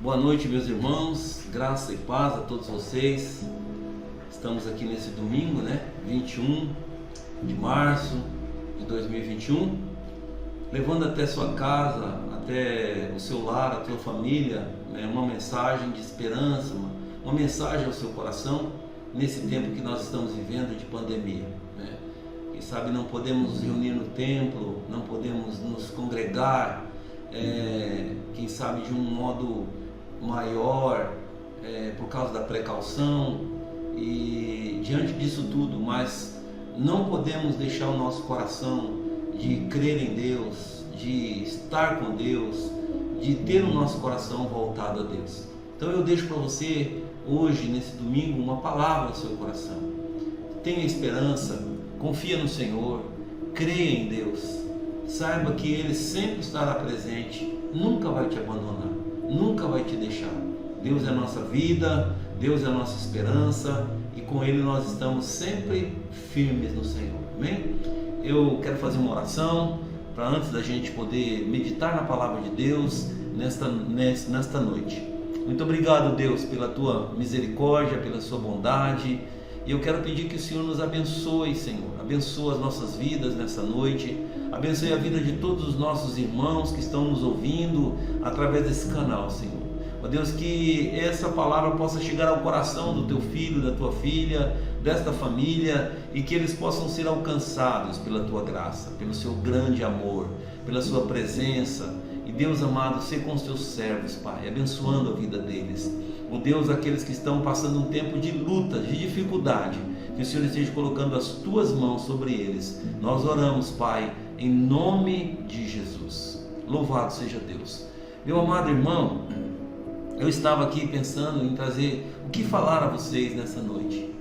Boa noite, meus irmãos, graça e paz a todos vocês. Estamos aqui nesse domingo, 21 de março de 2021, levando até sua casa, até o seu lar, a tua família, uma mensagem de esperança, uma mensagem ao seu coração, nesse tempo que nós estamos vivendo de pandemia. Quem sabe não podemos nos reunir no templo, não podemos nos congregar, quem sabe de um modo maior, por causa da precaução e diante disso tudo, mas não podemos deixar o nosso coração de crer em Deus, de estar com Deus, de ter o nosso coração voltado a Deus. Então eu deixo para você hoje, nesse domingo, uma palavra ao seu coração. Tenha esperança, confia no Senhor, creia em Deus, saiba que Ele sempre estará presente, nunca vai te abandonar, nunca vai te deixar. Deus é a nossa vida, Deus é a nossa esperança e com Ele nós estamos sempre firmes no Senhor. Amém? Eu quero fazer uma oração para antes da gente poder meditar na palavra de Deus nesta noite. Muito obrigado, Deus, pela tua misericórdia, pela sua bondade. E eu quero pedir que o Senhor nos abençoe, Senhor. Abençoa as nossas vidas nessa noite. Abençoe a vida de todos os nossos irmãos que estão nos ouvindo através desse canal, Senhor. Ó Deus, que essa palavra possa chegar ao coração do teu filho, da tua filha, desta família, e que eles possam ser alcançados pela tua graça, pelo seu grande amor, pela sua presença. E Deus amado, ser com os teus servos, Pai, abençoando a vida deles. Ó Deus, aqueles que estão passando um tempo de luta, de dificuldade, que o Senhor esteja colocando as tuas mãos sobre eles. Nós oramos, Pai, em nome de Jesus. Louvado seja Deus. Meu amado irmão, eu estava aqui pensando em trazer o que falar a vocês nessa noite,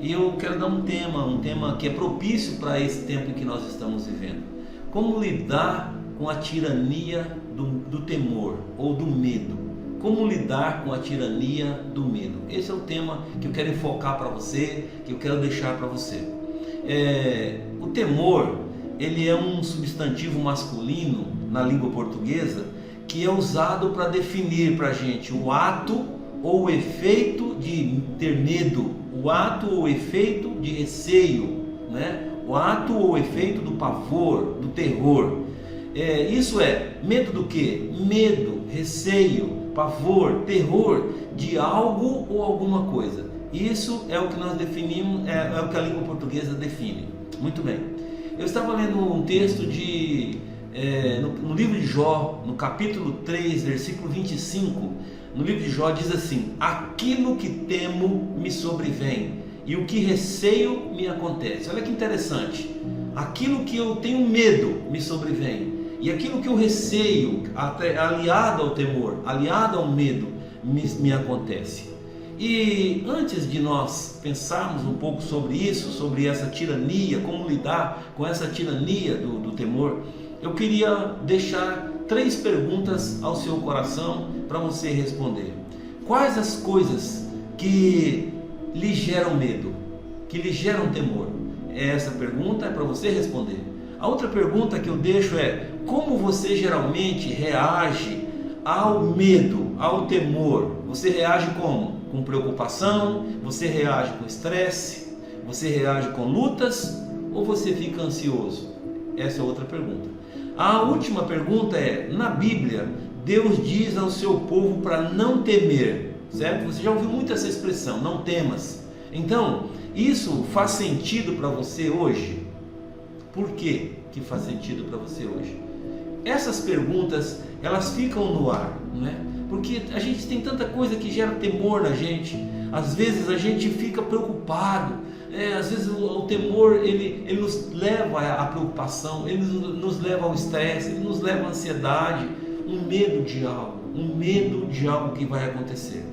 E eu quero dar um tema que é propício para esse tempo em que nós estamos vivendo. Como lidar com a tirania do temor ou do medo? Como lidar com a tirania do medo? Esse é o tema que eu quero enfocar para você, que eu quero deixar para você. O temor, ele é um substantivo masculino na língua portuguesa que é usado para definir para a gente o ato ou o efeito de ter medo, o ato ou o efeito de receio, o ato ou o efeito do pavor, do terror. Isso é medo do quê? Medo, receio, pavor, terror de algo ou alguma coisa. Isso é o que nós definimos, é o que a língua portuguesa define. Muito bem. Eu estava lendo um texto no livro de Jó, no capítulo 3, versículo 25, no livro de Jó diz assim: aquilo que temo me sobrevém, e o que receio me acontece. Olha que interessante, aquilo que eu tenho medo me sobrevém, e aquilo que eu receio, aliado ao temor, aliado ao medo, me acontece. E antes de nós pensarmos um pouco sobre isso, sobre essa tirania, como lidar com essa tirania do temor, eu queria deixar 3 perguntas ao seu coração para você responder. Quais as coisas que lhe geram medo, que lhe geram temor? Essa pergunta é para você responder. A outra pergunta que eu deixo é: como você geralmente reage ao medo, ao temor? Você reage como? Com preocupação? Você reage com estresse? Você reage com lutas? Ou você fica ansioso? Essa é outra pergunta. A última pergunta é: na Bíblia, Deus diz ao seu povo para não temer, certo? Você já ouviu muito essa expressão, não temas. Então, isso faz sentido para você hoje? Por que faz sentido para você hoje? Essas perguntas, elas ficam no ar, Porque a gente tem tanta coisa que gera temor na gente. Às vezes a gente fica preocupado, às vezes o temor ele nos leva à preocupação, ele nos leva ao estresse, ele nos leva à ansiedade, um medo de algo que vai acontecer.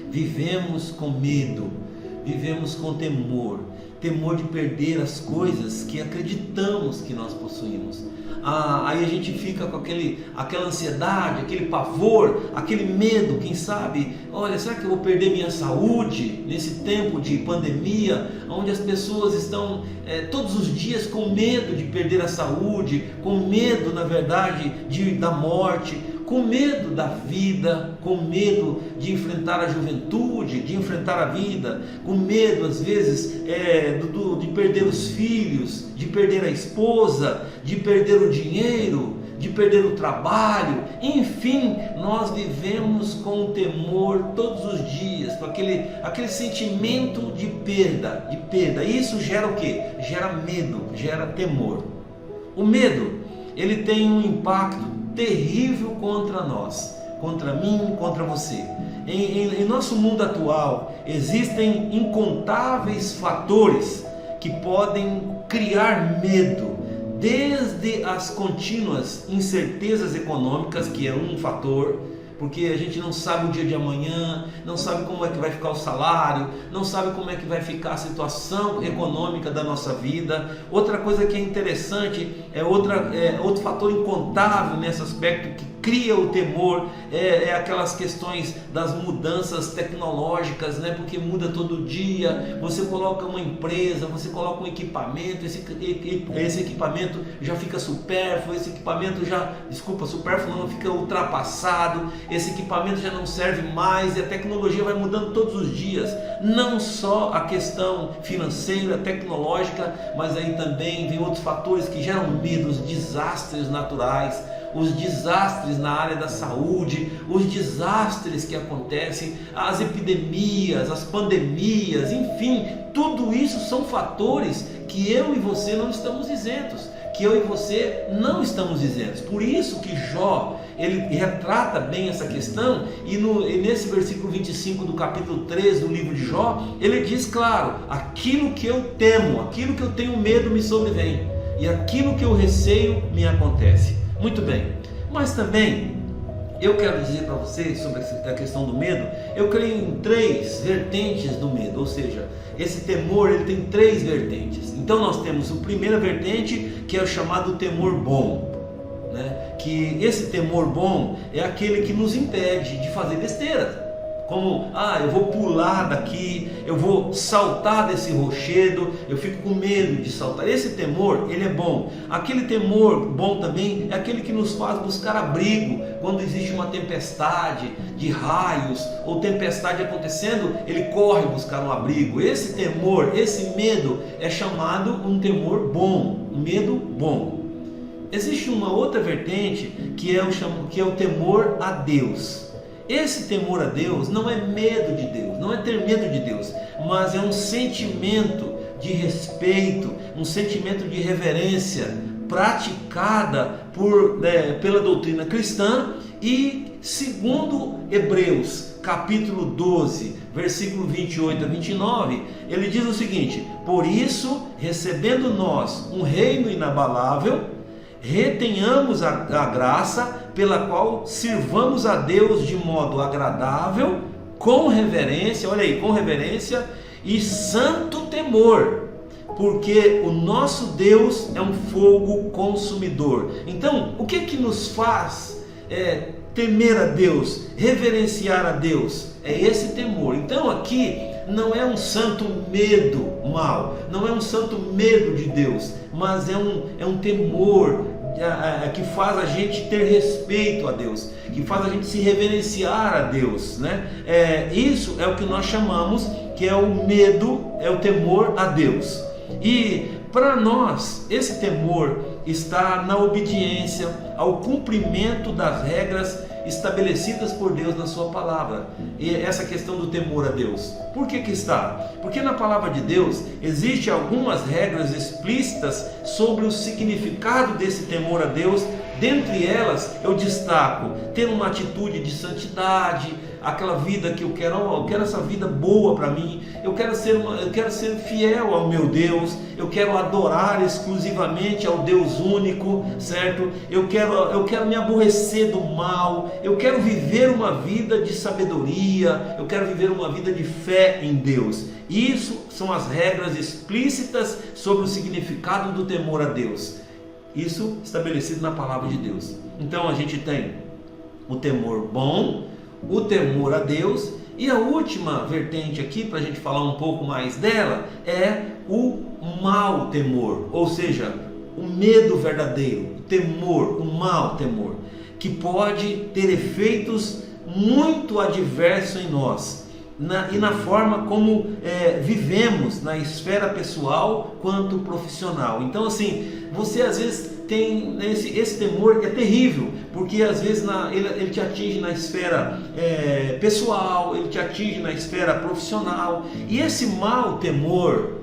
Vivemos com medo, vivemos com temor de perder as coisas que acreditamos que nós possuímos. Aí a gente fica com aquela ansiedade, aquele pavor, aquele medo, quem sabe, olha, será que eu vou perder minha saúde nesse tempo de pandemia, onde as pessoas estão todos os dias com medo de perder a saúde, com medo, na verdade, da morte, com com medo da vida, com medo de enfrentar a juventude, de enfrentar a vida, com medo às vezes de perder os filhos, de perder a esposa, de perder o dinheiro, de perder o trabalho. Enfim, nós vivemos com o temor todos os dias, com aquele sentimento de perda. Isso gera o quê? Gera medo, gera temor. O medo, ele tem um impacto terrível contra nós, contra mim, contra você. Em nosso mundo atual, existem incontáveis fatores que podem criar medo, desde as contínuas incertezas econômicas, que é um fator, porque a gente não sabe o dia de amanhã, não sabe como é que vai ficar o salário, não sabe como é que vai ficar a situação econômica da nossa vida. Outra coisa que é interessante, outro fator incontável nesse aspecto que cria o temor, aquelas questões das mudanças tecnológicas, né? Porque muda todo dia. Você coloca uma empresa, você coloca um equipamento, esse equipamento já fica supérfluo, supérfluo não, fica ultrapassado, esse equipamento já não serve mais, e a tecnologia vai mudando todos os dias. Não só a questão financeira, tecnológica, mas aí também vem outros fatores que geram medo, os desastres naturais, os desastres na área da saúde, os desastres que acontecem, as epidemias, as pandemias, enfim, tudo isso são fatores que eu e você não estamos isentos, Por isso que Jó, ele retrata bem essa questão, e nesse versículo 25 do capítulo 3 do livro de Jó, ele diz claro: aquilo que eu temo, aquilo que eu tenho medo me sobrevém, e aquilo que eu receio me acontece. Muito bem, mas também eu quero dizer para vocês sobre a questão do medo. Eu creio em 3 vertentes do medo, ou seja, esse temor ele tem 3 vertentes. Então nós temos a primeira vertente, que é o chamado temor bom, né? Que esse temor bom é aquele que nos impede de fazer besteira. Como, eu vou pular daqui, eu vou saltar desse rochedo, eu fico com medo de saltar. Esse temor, ele é bom. Aquele temor bom também é aquele que nos faz buscar abrigo quando existe uma tempestade de raios ou tempestade acontecendo, ele corre buscar um abrigo. Esse temor, esse medo é chamado um temor bom, um medo bom. Existe uma outra vertente que é o temor a Deus. Esse temor a Deus não é medo de Deus, não é ter medo de Deus, mas é um sentimento de respeito, um sentimento de reverência praticada pela doutrina cristã. E segundo Hebreus capítulo 12, versículo 28 a 29, ele diz o seguinte: por isso, recebendo nós um reino inabalável, retenhamos a graça pela qual sirvamos a Deus de modo agradável, com reverência, olha aí, com reverência e santo temor, porque o nosso Deus é um fogo consumidor. Então, o que nos faz temer a Deus, reverenciar a Deus? É esse temor. Então aqui não é um santo medo mal, não é um santo medo de Deus, mas é um temor que faz a gente ter respeito a Deus, que faz a gente se reverenciar a Deus, né? Isso é o que nós chamamos que é o medo, é o temor a Deus. E para nós, esse temor está na obediência ao cumprimento das regras estabelecidas por Deus na sua palavra. E essa questão do temor a Deus, por que está? Porque na palavra de Deus existem algumas regras explícitas sobre o significado desse temor a Deus. Dentre elas eu destaco ter uma atitude de santidade, aquela vida que eu quero essa vida boa para mim, eu quero ser fiel ao meu Deus, eu quero adorar exclusivamente ao Deus único, certo? Eu quero me aborrecer do mal, eu quero viver uma vida de sabedoria, eu quero viver uma vida de fé em Deus. Isso são as regras explícitas sobre o significado do temor a Deus. Isso estabelecido na palavra de Deus. Então a gente tem o temor bom, o temor a Deus, e a última vertente aqui, para a gente falar um pouco mais dela, é o mau temor, ou seja, o medo verdadeiro, o temor, o mau temor, que pode ter efeitos muito adversos em nós e na forma como vivemos na esfera pessoal quanto profissional. Então assim, você às vezes tem esse temor, é terrível, porque às vezes ele te atinge na esfera pessoal, ele te atinge na esfera profissional, e esse mau temor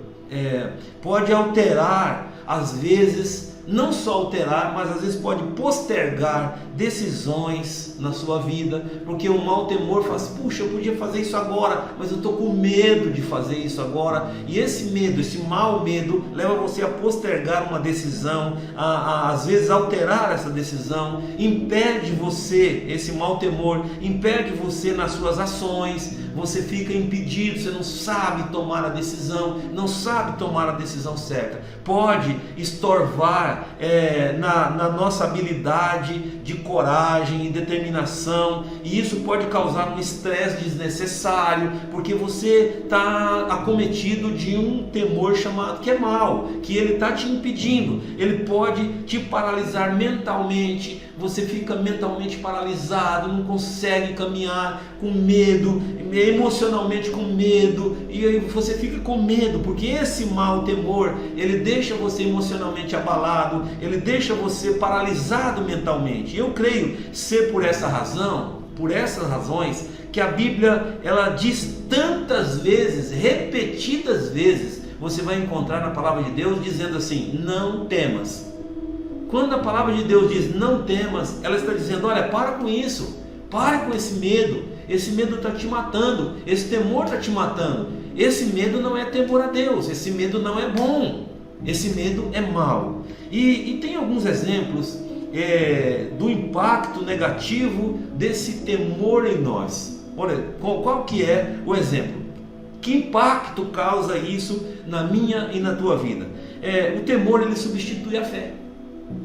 pode alterar, às vezes, não só alterar, mas às vezes pode postergar decisões na sua vida, porque o mau temor faz, puxa, eu podia fazer isso agora, mas eu estou com medo de fazer isso agora, e esse medo, esse mau medo, leva você a postergar uma decisão, às vezes alterar essa decisão, impede você, esse mau temor, impede você nas suas ações, você fica impedido, você não sabe tomar a decisão, não sabe tomar a decisão certa, pode estorvar na nossa habilidade de coragem e determinação, e isso pode causar um estresse desnecessário, porque você está acometido de um temor chamado que é mau, que ele está te impedindo, ele pode te paralisar mentalmente, você fica mentalmente paralisado, não consegue caminhar, com medo, emocionalmente com medo, e aí você fica com medo, porque esse mau temor, ele deixa você emocionalmente abalado, ele deixa você paralisado mentalmente. Eu creio ser por essa razão, por essas razões, que a Bíblia, ela diz tantas vezes, repetidas vezes, você vai encontrar na palavra de Deus dizendo assim, não temas. Quando a palavra de Deus diz não temas, ela está dizendo, olha, para com isso, para com esse medo está te matando, esse temor está te matando, esse medo não é temor a Deus, esse medo não é bom, esse medo é mau. E tem alguns exemplos do impacto negativo desse temor em nós. Olha, qual que é o exemplo? Que impacto causa isso na minha e na tua vida? O temor, ele substitui a fé.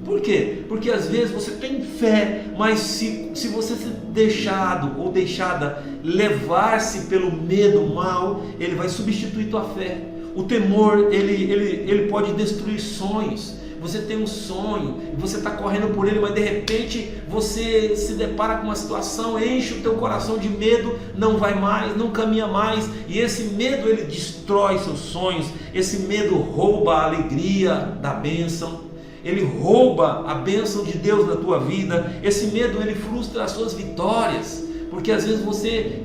Por quê? Porque às vezes você tem fé, mas se você ser deixado ou deixada levar-se pelo medo mau, ele vai substituir tua fé. O temor, ele pode destruir sonhos. Você tem um sonho e você está correndo por ele, mas de repente você se depara com uma situação, enche o teu coração de medo, não vai mais, não caminha mais, e esse medo, ele destrói seus sonhos. Esse medo rouba a alegria da bênção, ele rouba a bênção de Deus na tua vida. Esse medo, ele frustra as suas vitórias, porque às vezes você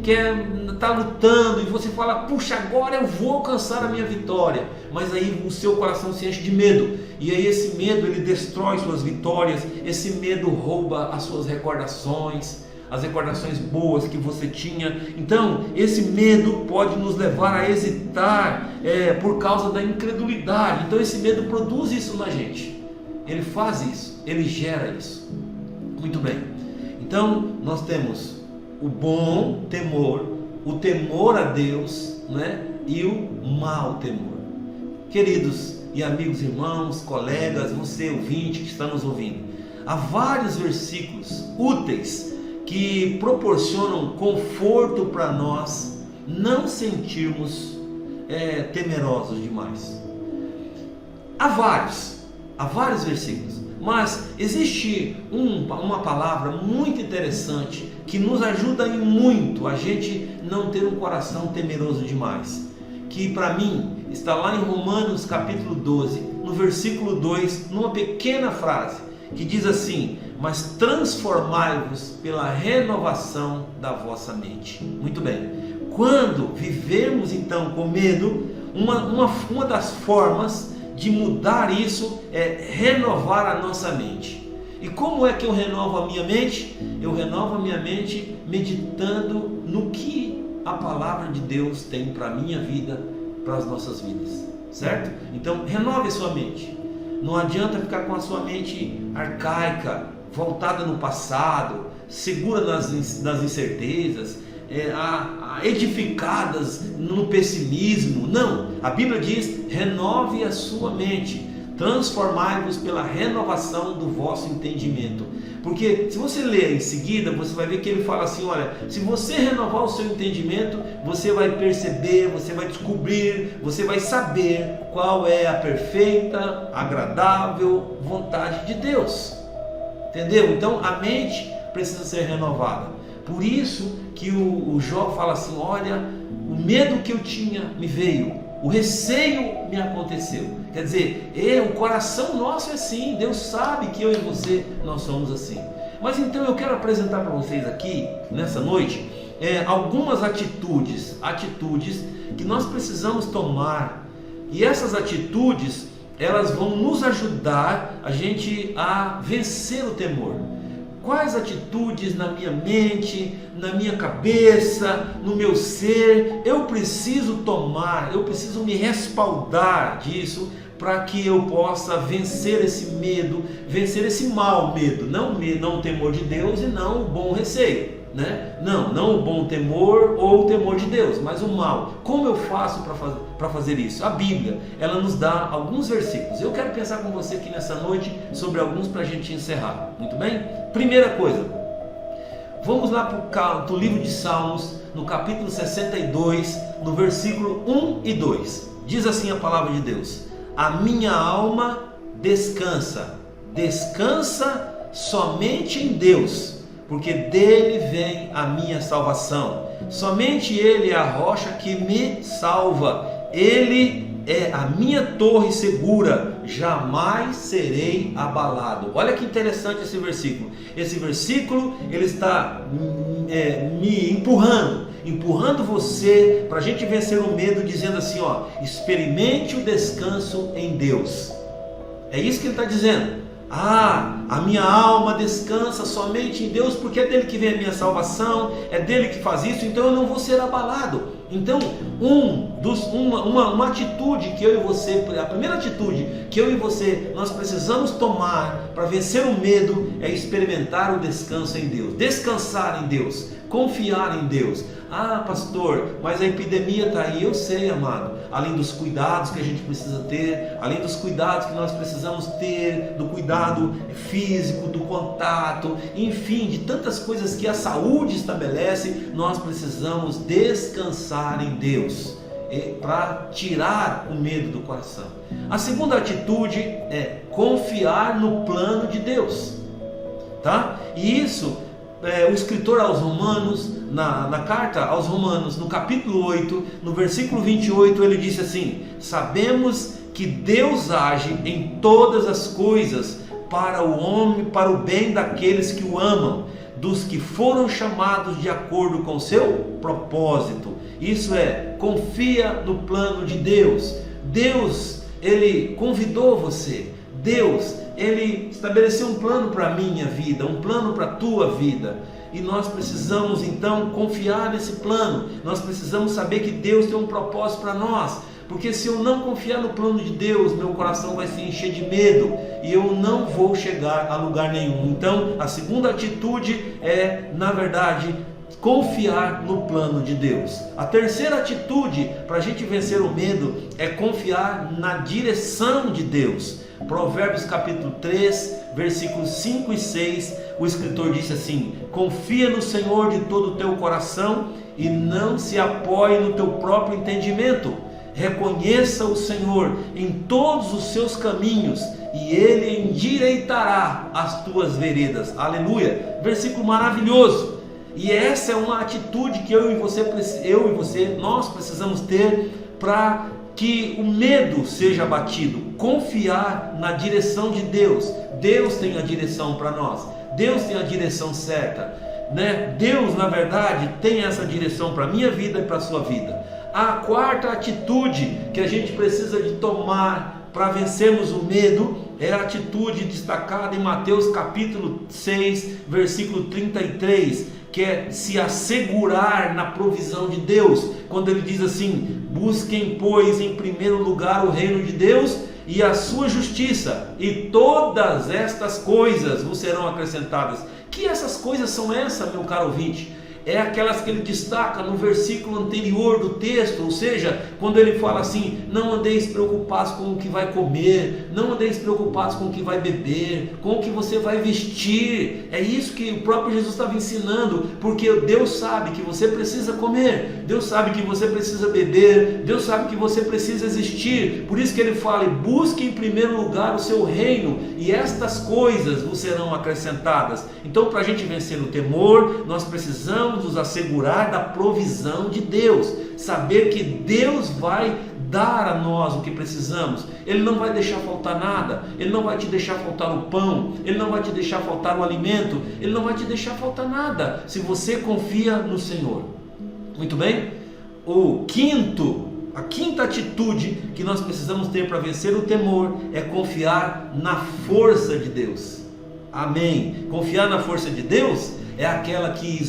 está lutando e você fala, puxa, agora eu vou alcançar a minha vitória, mas aí o seu coração se enche de medo, e aí esse medo, ele destrói suas vitórias, esse medo rouba as suas recordações, as recordações boas que você tinha. Então esse medo pode nos levar a hesitar por causa da incredulidade. Então esse medo produz isso na gente, ele faz isso, ele gera isso. Muito bem, então nós temos o bom temor, o temor a Deus, né? E o mau temor. Queridos e amigos, irmãos, colegas, você ouvinte que está nos ouvindo, há vários versículos úteis que proporcionam conforto para nós não sentirmos temerosos demais. Há vários versículos, mas existe uma palavra muito interessante que nos ajuda em muito a gente não ter um coração temeroso demais, que para mim está lá em Romanos capítulo 12, no versículo 2, numa pequena frase que diz assim: mas transformai-vos pela renovação da vossa mente. Muito bem, quando vivemos então com medo, uma das formas de mudar isso é renovar a nossa mente. E como é que eu renovo a minha mente? Eu renovo a minha mente meditando no que a palavra de Deus tem para a minha vida, para as nossas vidas, certo? Então renove a sua mente. Não adianta ficar com a sua mente arcaica, voltada no passado, segura nas incertezas, edificadas no pessimismo. Não, a Bíblia diz: renove a sua mente, transformai-vos pela renovação do vosso entendimento. Porque se você ler em seguida, você vai ver que ele fala assim: olha, se você renovar o seu entendimento, você vai perceber, você vai descobrir, você vai saber qual é a perfeita, agradável vontade de Deus. Entendeu? Então a mente, precisa ser renovada. Por isso que o Jó fala assim: olha, o medo que eu tinha me veio, o receio me aconteceu. Quer dizer, o coração nosso é assim. Deus sabe que eu e você, nós somos assim. Mas então eu quero apresentar para vocês aqui, nessa noite, algumas atitudes que nós precisamos tomar. E essas atitudes, elas vão nos ajudar a gente a vencer o temor. Quais atitudes na minha mente, na minha cabeça, no meu ser, eu preciso tomar, eu preciso me respaldar disso, para que eu possa vencer esse medo, vencer esse mau medo, não o temor de Deus e não o bom receio, né? Não o bom temor ou o temor de Deus, mas o mal. Como eu faço para fazer isso? A Bíblia, ela nos dá alguns versículos. Eu quero pensar com você aqui nessa noite sobre alguns para a gente encerrar, muito bem? Primeira coisa, vamos lá para o livro de Salmos, no capítulo 62, no versículo 1 e 2. Diz assim a palavra de Deus: a minha alma descansa somente em Deus, porque dele vem a minha salvação. Somente ele é a rocha que me salva. Ele é a minha torre segura, jamais serei abalado. Olha que interessante esse versículo. Esse versículo, ele está me empurrando você para a gente vencer o medo, dizendo assim, ó: experimente o descanso em Deus. É isso que ele está dizendo. A minha alma descansa somente em Deus, porque é dele que vem a minha salvação, é dele que faz isso, então eu não vou ser abalado. Então, uma atitude que eu e você, a primeira atitude que eu e você, nós precisamos tomar para vencer o medo é experimentar o descanso em Deus, descansar em Deus, confiar em Deus. Pastor, mas a epidemia está aí. Eu sei, amado. Além dos cuidados que a gente precisa ter, além dos cuidados que nós precisamos ter, do cuidado físico, do contato, enfim, de tantas coisas que a saúde estabelece, nós precisamos descansar em Deus para tirar o medo do coração. A segunda atitude é confiar no plano de Deus, tá? E isso, o escritor aos Romanos, na carta aos Romanos, no capítulo 8, no versículo 28, ele disse assim: sabemos que Deus age em todas as coisas para o homem, para o bem daqueles que o amam, dos que foram chamados de acordo com o seu propósito. Isso é, confia no plano de Deus. Deus, ele convidou você. Deus, ele estabeleceu um plano para a minha vida, um plano para a tua vida. E nós precisamos então confiar nesse plano. Nós precisamos saber que Deus tem um propósito para nós. Porque se eu não confiar no plano de Deus, meu coração vai se encher de medo e eu não vou chegar a lugar nenhum. Então, a segunda atitude é, na verdade, confiar no plano de Deus. A terceira atitude para a gente vencer o medo é confiar na direção de Deus. Provérbios capítulo 3, versículos 5 e 6, o escritor disse assim: confia no Senhor de todo o teu coração e não se apoie no teu próprio entendimento. Reconheça o Senhor em todos os seus caminhos e Ele endireitará as tuas veredas. Aleluia! Versículo maravilhoso. E essa é uma atitude que eu e você, nós precisamos ter para que o medo seja abatido. Confiar na direção de Deus. Deus tem a direção para nós. Deus tem a direção certa, né? Deus, na verdade, tem essa direção para a minha vida e para a sua vida. A quarta atitude que a gente precisa de tomar para vencermos o medo é a atitude destacada em Mateus capítulo 6, versículo 33, que é se assegurar na provisão de Deus, quando ele diz assim: busquem, pois, em primeiro lugar o reino de Deus e a sua justiça, e todas estas coisas vos serão acrescentadas. Que essas coisas são essas, meu caro ouvinte? é aquelas que ele destaca no versículo anterior do texto, ou seja, quando ele fala assim: não andeis preocupados com o que vai comer, não andeis preocupados com o que vai beber, com o que você vai vestir. É isso que o próprio Jesus estava ensinando, porque Deus sabe que você precisa comer, Deus sabe que você precisa beber, Deus sabe que você precisa existir. Por isso que ele fala: busque em primeiro lugar o seu reino, e estas coisas vos serão acrescentadas. Então, para a gente vencer o temor, nós precisamos nos assegurar da provisão de Deus, saber que Deus vai dar a nós o que precisamos. Ele não vai deixar faltar nada, Ele não vai te deixar faltar o pão, Ele não vai te deixar faltar o alimento, Ele não vai te deixar faltar nada, se você confia no Senhor. Muito bem? A quinta atitude que nós precisamos ter para vencer o temor é confiar na força de Deus. Amém. Confiar na força de Deus é aquela que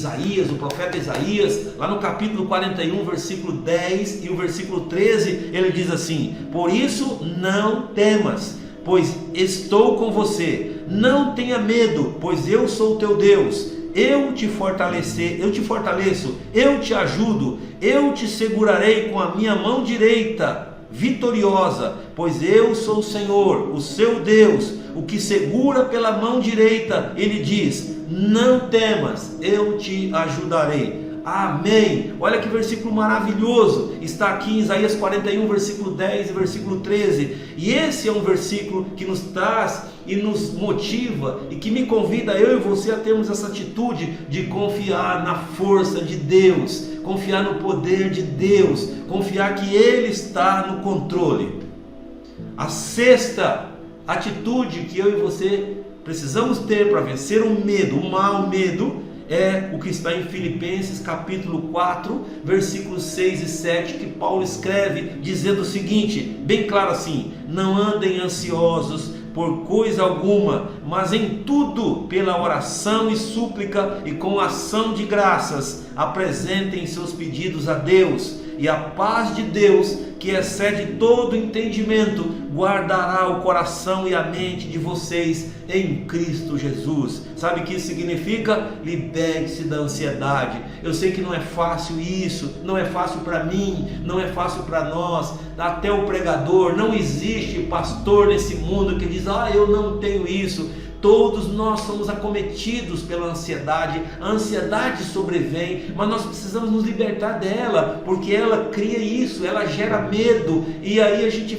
o profeta Isaías, lá no capítulo 41, versículo 10 e o versículo 13, ele diz assim: por isso não temas, pois estou com você, não tenha medo, pois eu sou o teu Deus, eu te fortaleço, eu te ajudo, eu te segurarei com a minha mão direita vitoriosa, pois eu sou o Senhor, o seu Deus, o que segura pela mão direita. Ele diz: não temas, eu te ajudarei. Amém. Olha que versículo maravilhoso, está aqui em Isaías 41, versículo 10 e versículo 13, e esse é um versículo que nos traz e nos motiva e que me convida, eu e você, a termos essa atitude de confiar na força de Deus, confiar no poder de Deus, confiar que Ele está no controle. A sexta atitude que eu e você precisamos ter para vencer o medo, o mau medo, é o que está em Filipenses capítulo 4, versículos 6 e 7, que Paulo escreve dizendo o seguinte, bem claro assim: não andem ansiosos por coisa alguma, mas em tudo, pela oração e súplica e com ação de graças, apresentem seus pedidos a Deus, e a paz de Deus, que excede todo entendimento, guardará o coração e a mente de vocês em Cristo Jesus. Sabe o que isso significa? Liberte-se da ansiedade. Eu sei que não é fácil isso, não é fácil para mim, não é fácil para nós, até o pregador. Não existe pastor nesse mundo que diz: eu não tenho isso. Todos nós somos acometidos pela ansiedade. A ansiedade sobrevém, mas nós precisamos nos libertar dela, porque ela cria isso, ela gera medo, e aí a gente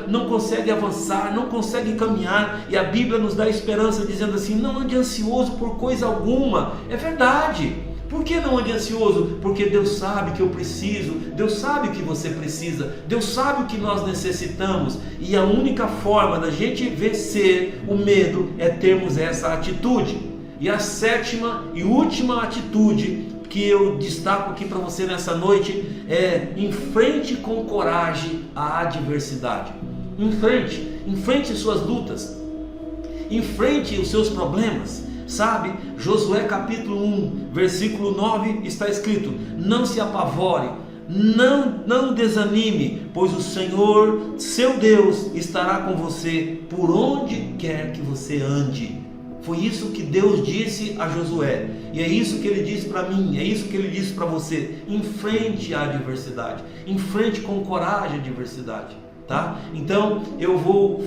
não consegue avançar, não consegue caminhar. E a Bíblia nos dá esperança dizendo assim: não ande ansioso por coisa alguma. É verdade. Por que não ande ansioso? Porque Deus sabe que eu preciso, Deus sabe o que você precisa, Deus sabe o que nós necessitamos, e a única forma da gente vencer o medo é termos essa atitude. E a sétima e última atitude que eu destaco aqui para você nessa noite é: enfrente com coragem a adversidade. Enfrente suas lutas, enfrente os seus problemas. Sabe, Josué capítulo 1, versículo 9 está escrito: não se apavore, não desanime, pois o Senhor, seu Deus, estará com você por onde quer que você ande. Foi isso que Deus disse a Josué, e é isso que Ele disse para mim, é isso que Ele disse para você. Enfrente a adversidade, enfrente com coragem a adversidade. Tá? Então eu vou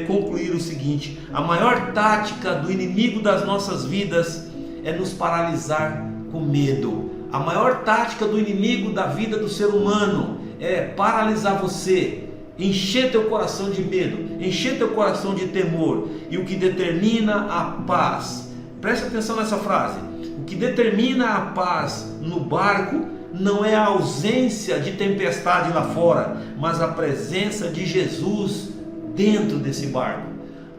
concluir o seguinte: a maior tática do inimigo das nossas vidas é nos paralisar com medo. A maior tática do inimigo da vida do ser humano é paralisar você, encher teu coração de medo, encher teu coração de temor. E o que determina a paz, preste atenção nessa frase, o que determina a paz no barco não é a ausência de tempestade lá fora, mas a presença de Jesus dentro desse barco.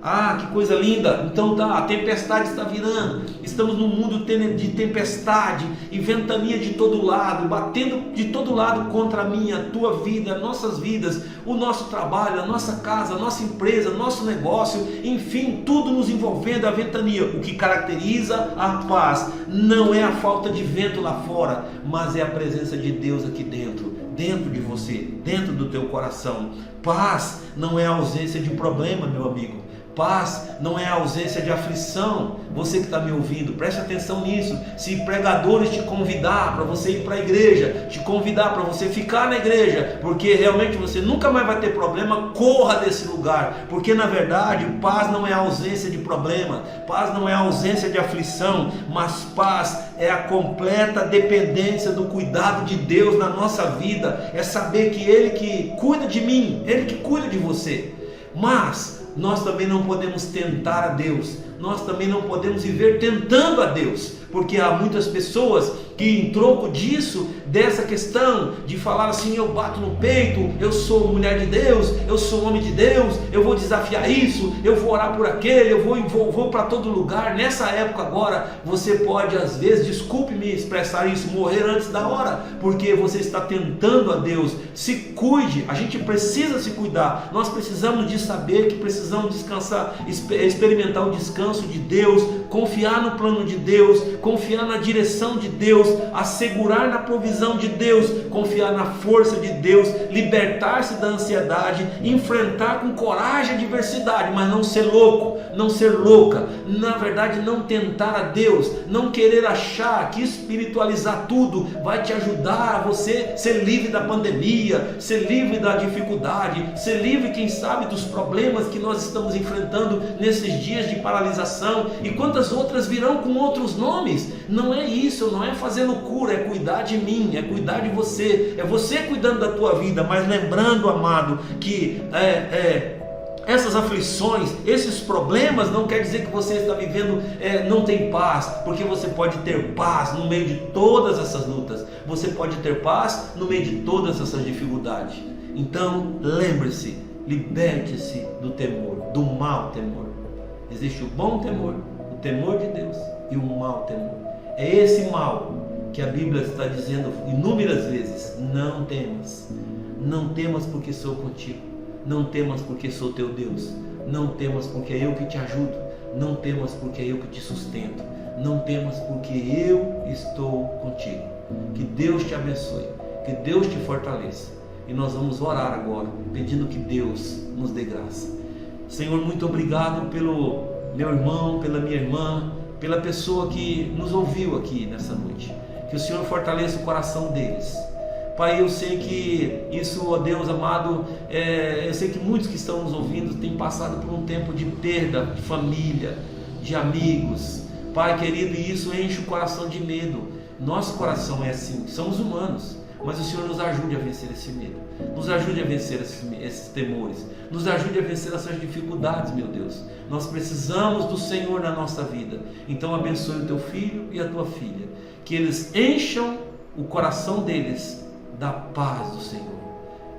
Ah, que coisa linda! Então tá, a tempestade está virando, estamos num mundo de tempestade e ventania de todo lado, batendo de todo lado contra a minha, a tua vida, nossas vidas, o nosso trabalho, a nossa casa, a nossa empresa, nosso negócio, enfim, tudo nos envolvendo a ventania. O que caracteriza a paz não é a falta de vento lá fora, mas é a presença de Deus aqui dentro de você, dentro do teu coração. Paz não é a ausência de problema, meu amigo. Paz não é a ausência de aflição. Você que está me ouvindo, preste atenção nisso. Se pregadores te convidar para você ir para a igreja, te convidar para você ficar na igreja, porque realmente você nunca mais vai ter problema, corra desse lugar. Porque na verdade, paz não é a ausência de problema, paz não é a ausência de aflição, mas paz é a completa dependência do cuidado de Deus na nossa vida. É saber que Ele que cuida de mim, Ele que cuida de você. Mas nós também não podemos tentar a Deus, nós também não podemos viver tentando a Deus, porque há muitas pessoas que em troco disso, dessa questão de falar assim, eu bato no peito, eu sou mulher de Deus, eu sou homem de Deus, eu vou desafiar isso, eu vou orar por aquele, eu vou para todo lugar. Nessa época agora, você pode às vezes, desculpe-me expressar isso, morrer antes da hora, porque você está tentando a Deus. Se cuide, a gente precisa se cuidar, nós precisamos de saber que precisamos descansar, experimentar o descanso de Deus, confiar no plano de Deus, confiar na direção de Deus, assegurar na provisão de Deus, confiar na força de Deus, libertar-se da ansiedade, enfrentar com coragem a adversidade, mas não ser louco, não ser louca, na verdade não tentar a Deus, não querer achar que espiritualizar tudo vai te ajudar a você ser livre da pandemia, ser livre da dificuldade, ser livre, quem sabe, dos problemas que nós estamos enfrentando nesses dias de paralisação, e quantas outras virão com outros nomes. Não é isso, não é fazer loucura, é cuidar de mim, é cuidar de você, é você cuidando da tua vida, mas lembrando, amado, que essas aflições, esses problemas não quer dizer que você está vivendo, não tem paz, porque você pode ter paz no meio de todas essas lutas, você pode ter paz no meio de todas essas dificuldades. Então lembre-se, liberte-se do temor, do mau temor. Existe o bom temor, o temor de Deus, e o mau temor. É esse mal que a Bíblia está dizendo inúmeras vezes: não temas, não temas porque sou contigo, não temas porque sou teu Deus, não temas porque é eu que te ajudo, não temas porque é eu que te sustento, não temas porque eu estou contigo. Que Deus te abençoe, que Deus te fortaleça, e nós vamos orar agora pedindo que Deus nos dê graça. Senhor, muito obrigado pelo meu irmão, pela minha irmã, pela pessoa que nos ouviu aqui nessa noite. Que o Senhor fortaleça o coração deles. Pai, eu sei que isso, ó Deus amado, eu sei que muitos que estão nos ouvindo têm passado por um tempo de perda de família, de amigos. Pai querido, e isso enche o coração de medo. Nosso coração é assim, somos humanos, mas o Senhor nos ajude a vencer esse medo, nos ajude a vencer esses temores, nos ajude a vencer essas dificuldades, meu Deus. Nós precisamos do Senhor na nossa vida. Então abençoe o teu filho e a tua filha, que eles encham o coração deles da paz do Senhor,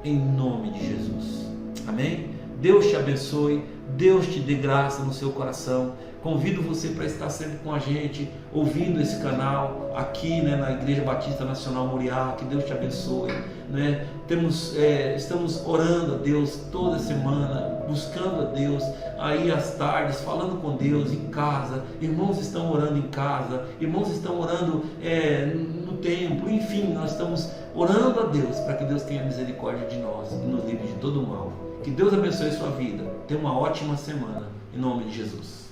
em nome de Jesus, amém? Deus te abençoe, Deus te dê graça no seu coração. Convido você para estar sempre com a gente, ouvindo esse canal aqui, na Igreja Batista Nacional Moriá. Que Deus te abençoe, estamos orando a Deus toda semana, buscando a Deus aí às tardes, falando com Deus em casa. Irmãos estão orando em casa, irmãos estão orando no templo. Enfim, nós estamos orando a Deus para que Deus tenha misericórdia de nós e nos livre de todo o mal. Que Deus abençoe a sua vida. Tenha uma ótima semana, em nome de Jesus.